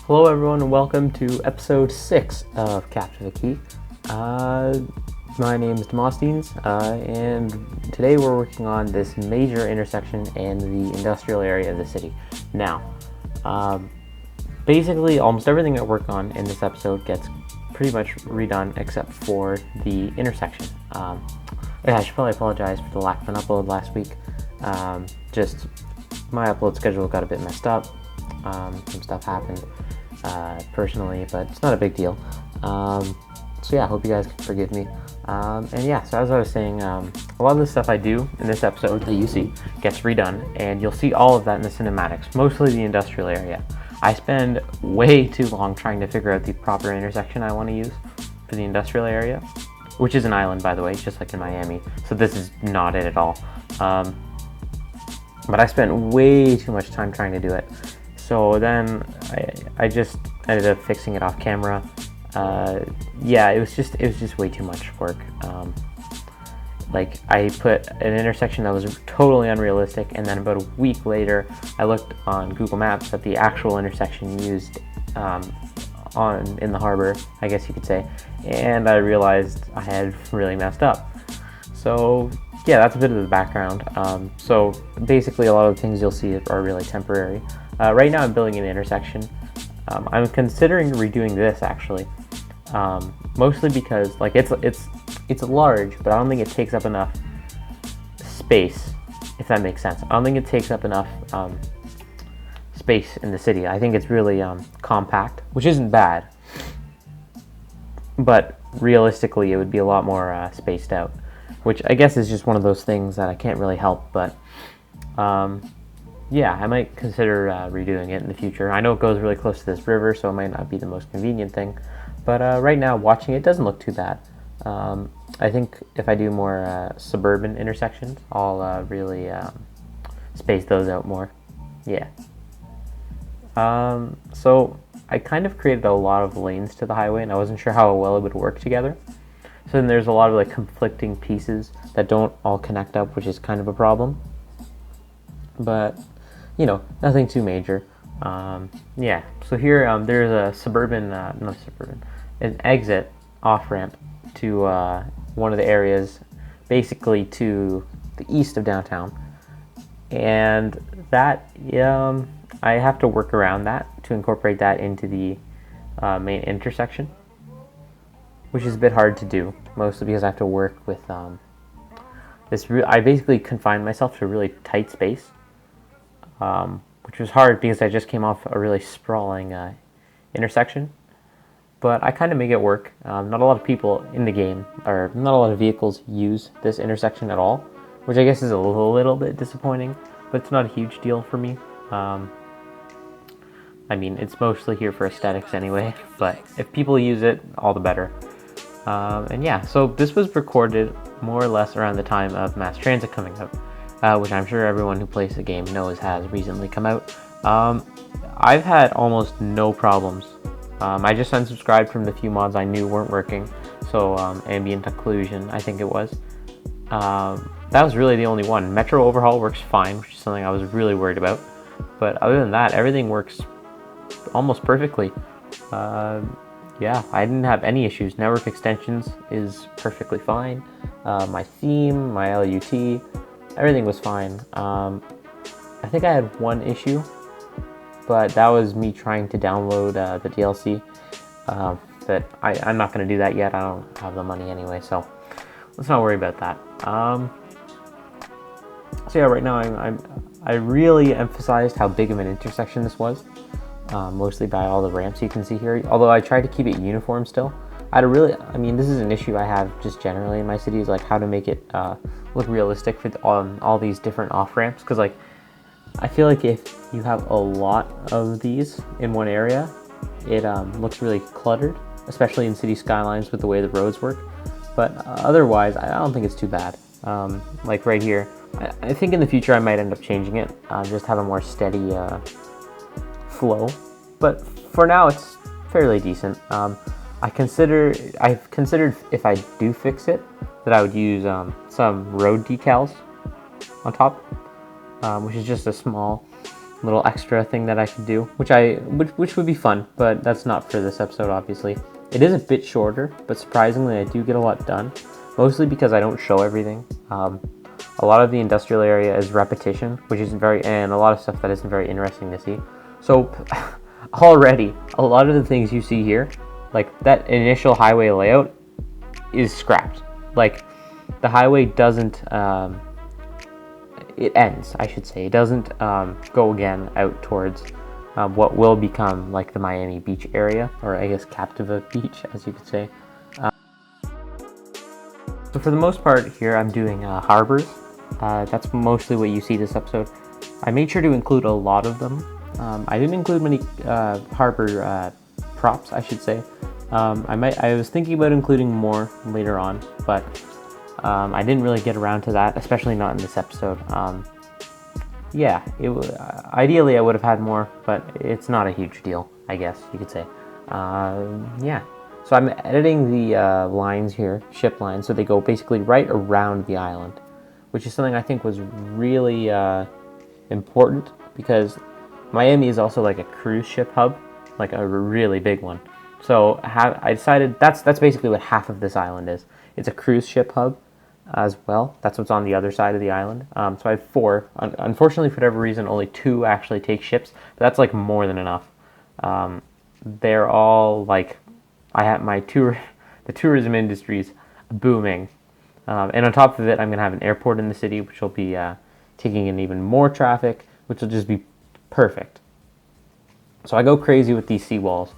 Hello everyone and welcome to episode 6 of Captiva. My name is Demosthenes, and today we're working on this major intersection in the industrial area of the city. Now, basically almost everything I work on in this episode gets pretty much redone except for the intersection. I should probably apologize for the lack of an upload last week. Just my upload schedule got a bit messed up. Some stuff happened personally, but it's not a big deal. So yeah, I hope you guys can forgive me. And yeah, so as I was saying, a lot of the stuff I do in this episode that you see gets redone, and you'll see all of that in the cinematics, mostly the industrial area. I spend way too long trying to figure out the proper intersection I want to use for the industrial area, which is an island, by the way, just like in Miami, so this is not it at all. But I spent way too much time trying to do it. So then I just ended up fixing it off camera. Yeah, it was just way too much work. Like I put an intersection that was totally unrealistic, and then about a week later, I looked on Google Maps at the actual intersection used in the harbor, I guess you could say, and I realized I had really messed up. So yeah, that's a bit of the background. So basically, a lot of the things you'll see are really temporary. Right now I'm building an intersection. I'm considering redoing this actually, mostly because like it's large, but I don't think it takes up enough space, if that makes sense. I don't think it takes up enough space in the city. I think it's really compact, which isn't bad, but realistically it would be a lot more spaced out, which I guess is just one of those things that I can't really help, but yeah, I might consider redoing it in the future. I know it goes really close to this river, so it might not be the most convenient thing, but right now watching it doesn't look too bad. I think if I do more suburban intersections, I'll really space those out more. Yeah. So I kind of created a lot of lanes to the highway, and I wasn't sure how well it would work together. So then there's a lot of like conflicting pieces that don't all connect up, which is kind of a problem. But you know, nothing too major. Yeah, so here there's a an exit off-ramp to one of the areas, basically to the east of downtown. And that, I have to work around that to incorporate that into the main intersection, which is a bit hard to do, mostly because I have to work with I basically confined myself to a really tight space. Which was hard because I just came off a really sprawling intersection, but I kind of make it work. Not a lot of people in the game, or not a lot of vehicles use this intersection at all, which I guess is a little bit disappointing, but it's not a huge deal for me. I mean, it's mostly here for aesthetics anyway, but if people use it, all the better. And yeah, so this was recorded more or less around the time of mass transit coming out. Which I'm sure everyone who plays the game knows has recently come out. I've had almost no problems. I just unsubscribed from the few mods I knew weren't working, so ambient occlusion, I think it was. That was really the only one. Metro overhaul works fine, which is something I was really worried about. But other than that, everything works almost perfectly. Yeah, I didn't have any issues. Network extensions is perfectly fine. My theme, my LUT, everything was fine. I think I had one issue, but that was me trying to download the DLC. But I'm not going to do that yet. I don't have the money anyway, so let's not worry about that. So yeah, right now I really emphasized how big of an intersection this was, mostly by all the ramps you can see here. Although I tried to keep it uniform still. I mean, this is an issue I have just generally in my cities, like how to make it look realistic for all these different off-ramps, because like I feel like if you have a lot of these in one area, it looks really cluttered, especially in city skylines with the way the roads work. But otherwise, I don't think it's too bad. Like right here, I think in the future I might end up changing it, just have a more steady flow. But for now, it's fairly decent. I've considered if I do fix it, that I would use some road decals on top, which is just a small little extra thing that I could do, which would be fun, but that's not for this episode, obviously. It is a bit shorter, but surprisingly, I do get a lot done, mostly because I don't show everything. A lot of the industrial area is repetition, which isn't and a lot of stuff that isn't very interesting to see. So already, a lot of the things you see here, like that initial highway layout, is scrapped. Like, the highway doesn't, it ends, I should say. It doesn't go again out towards what will become like the Miami Beach area, or I guess Captiva Beach, as you could say. So for the most part here, I'm doing harbors. That's mostly what you see this episode. I made sure to include a lot of them. I didn't include many harbor props, I should say. I was thinking about including more later on, but I didn't really get around to that, especially not in this episode. Yeah, ideally I would have had more, but it's not a huge deal, I guess you could say. Yeah, so I'm editing the lines here, ship lines, so they go basically right around the island, which is something I think was really important, because Miami is also like a cruise ship hub, like a really big one. So I decided that's basically what half of this island is. It's a cruise ship hub as well. That's what's on the other side of the island. So I have 4. Unfortunately, for whatever reason, only 2 actually take ships, but that's like more than enough. They're all like, I have the tourism industry is booming. And on top of it, I'm going to have an airport in the city, which will be taking in even more traffic, which will just be perfect. So I go crazy with these seawalls.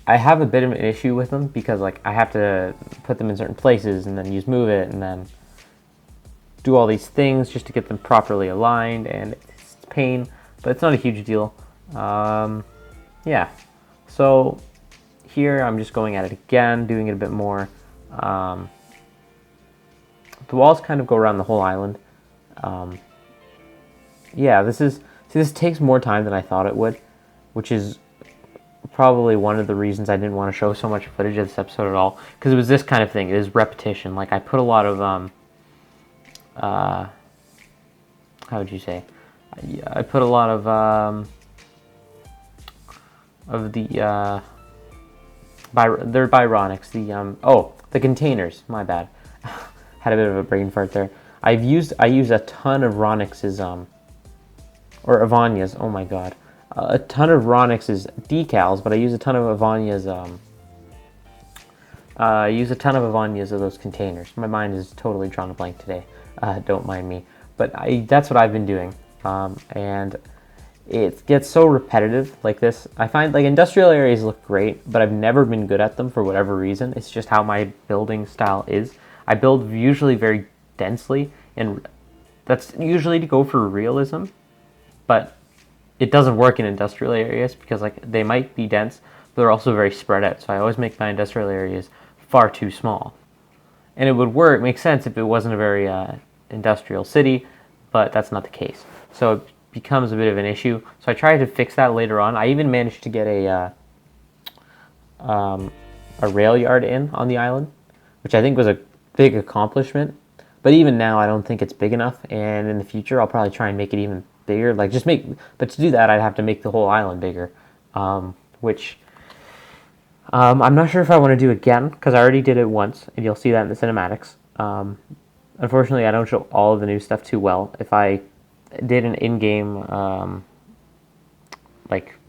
I have a bit of an issue with them because like I have to put them in certain places and then move it and then do all these things just to get them properly aligned, and it's pain, but it's not a huge deal. Yeah, so here I'm just going at it again, doing it a bit more. The walls kind of go around the whole island. Yeah, this takes more time than I thought it would, which is probably one of the reasons I didn't want to show so much footage of this episode at all, because it was this kind of thing. It is repetition. Like, I put a lot of how would you say? I put a lot of the they're Byronics. The containers. My bad. Had a bit of a brain fart there. I use a ton of Ronix's or Avania's. Oh my god. A ton of Ronix's decals, but I use a ton of Avania's of those containers. My mind is totally drawn a blank today. Don't mind me. But that's what I've been doing. And it gets so repetitive like this. I find like industrial areas look great, but I've never been good at them for whatever reason. It's just how my building style is. I build usually very densely, and that's usually to go for realism, but it doesn't work in industrial areas because like they might be dense, but they're also very spread out. So I always make my industrial areas far too small. And it would make sense if it wasn't a very industrial city, but that's not the case. So it becomes a bit of an issue. So I tried to fix that later on. I even managed to get a rail yard in on the island, which I think was a big accomplishment. But even now, I don't think it's big enough. And in the future, I'll probably try and make it even bigger. But to do that, I'd have to make the whole island bigger, which I'm not sure if I want to do again, because I already did it once, and you'll see that in the cinematics. Unfortunately, I don't show all of the new stuff too well. If I did an in-game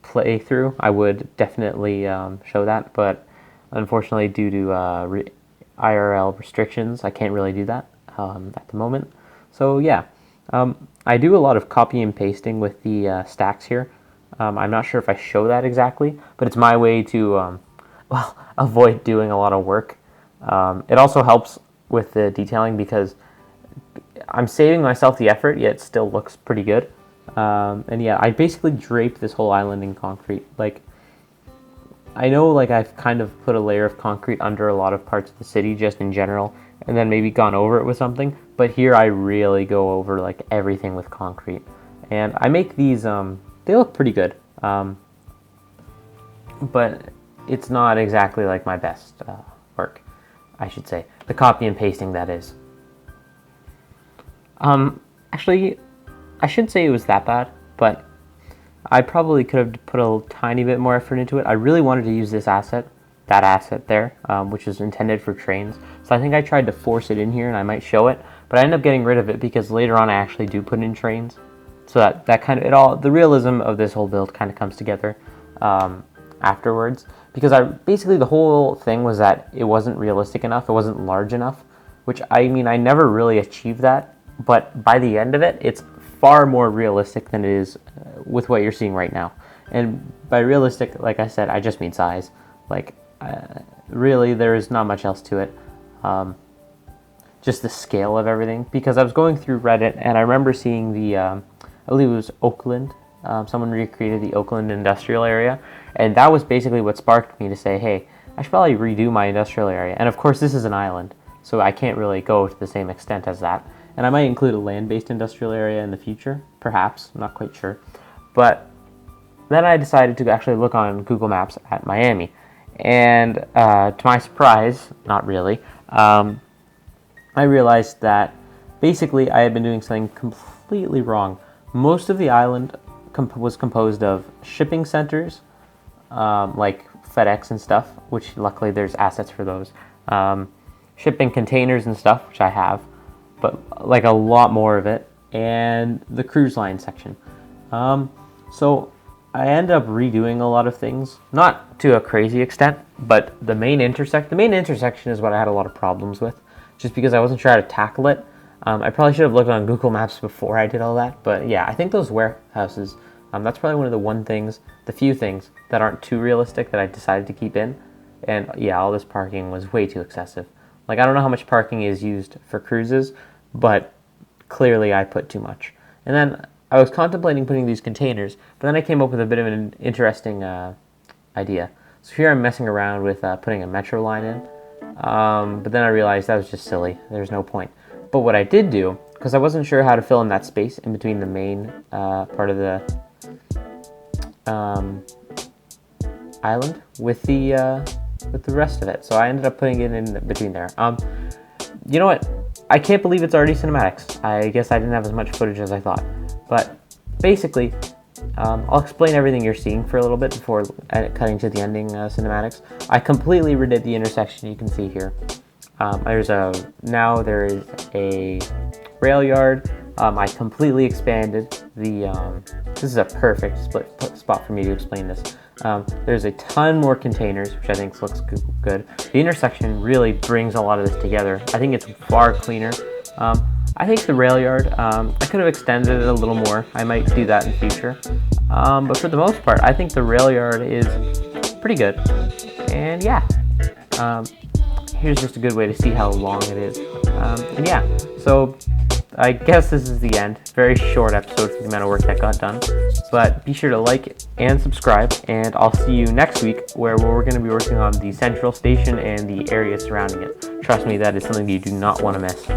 playthrough, I would definitely show that, but unfortunately, due to IRL restrictions, I can't really do that at the moment. So yeah, I do a lot of copy and pasting with the stacks here. I'm not sure if I show that exactly, but it's my way to avoid doing a lot of work. It also helps with the detailing because I'm saving myself the effort, yet it still looks pretty good. And yeah, I basically draped this whole island in concrete. Like, I know like I've kind of put a layer of concrete under a lot of parts of the city just in general, and then maybe gone over it with something, but here I really go over like everything with concrete. And I make these, they look pretty good, but it's not exactly like my best work, I should say. The copy and pasting, that is. Actually, I shouldn't say it was that bad, but I probably could have put a tiny bit more effort into it. I really wanted to use this asset, that asset there, which is intended for trains. So I think I tried to force it in here, and I might show it, but I ended up getting rid of it because later on I actually do put in trains. So that kind of, it all, the realism of this whole build kind of comes together afterwards. Because basically the whole thing was that it wasn't realistic enough, it wasn't large enough, which I mean, I never really achieved that, but by the end of it, it's far more realistic than it is with what you're seeing right now. And by realistic, like I said, I just mean size. Like, really, there is not much else to it. Just the scale of everything. Because I was going through Reddit, and I remember seeing the, I believe it was Oakland. Someone recreated the Oakland industrial area, and that was basically what sparked me to say, hey, I should probably redo my industrial area. And of course, this is an island, so I can't really go to the same extent as that. And I might include a land-based industrial area in the future, perhaps, I'm not quite sure. But then I decided to actually look on Google Maps at Miami. And to my surprise, not really, I realized that basically I had been doing something completely wrong. Most of the island was composed of shipping centers, like FedEx and stuff, which luckily there's assets for those. Shipping containers and stuff, which I have, but like a lot more of it, and the cruise line section. So I ended up redoing a lot of things, not to a crazy extent, but the main intersection is what I had a lot of problems with, just because I wasn't sure how to tackle it. I probably should have looked on Google Maps before I did all that, but yeah, I think those warehouses, that's probably one of the few things that aren't too realistic that I decided to keep in. And yeah, all this parking was way too excessive. Like, I don't know how much parking is used for cruises, but clearly I put too much. And then I was contemplating putting these containers, but then I came up with a bit of an interesting idea. So here I'm messing around with putting a metro line in, but then I realized that was just silly. There's no point. But what I did do, because I wasn't sure how to fill in that space in between the main part of the island with the rest of it, so I ended up putting it in between there. You know what? I can't believe it's already cinematics. I guess I didn't have as much footage as I thought. But basically, I'll explain everything you're seeing for a little bit before cutting to the ending cinematics. I completely redid the intersection you can see here. There is a rail yard. I completely expanded the, this is a perfect spot for me to explain this. There's a ton more containers, which I think looks good. The intersection really brings a lot of this together. I think it's far cleaner. I think the rail yard, I could have extended it a little more. I might do that in the future. But for the most part, I think the rail yard is pretty good. And yeah, here's just a good way to see how long it is. And yeah, so I guess this is the end. Very short episode for the amount of work that got done. But be sure to like and subscribe, and I'll see you next week where we're going to be working on the central station and the area surrounding it. Trust me, that is something you do not want to miss.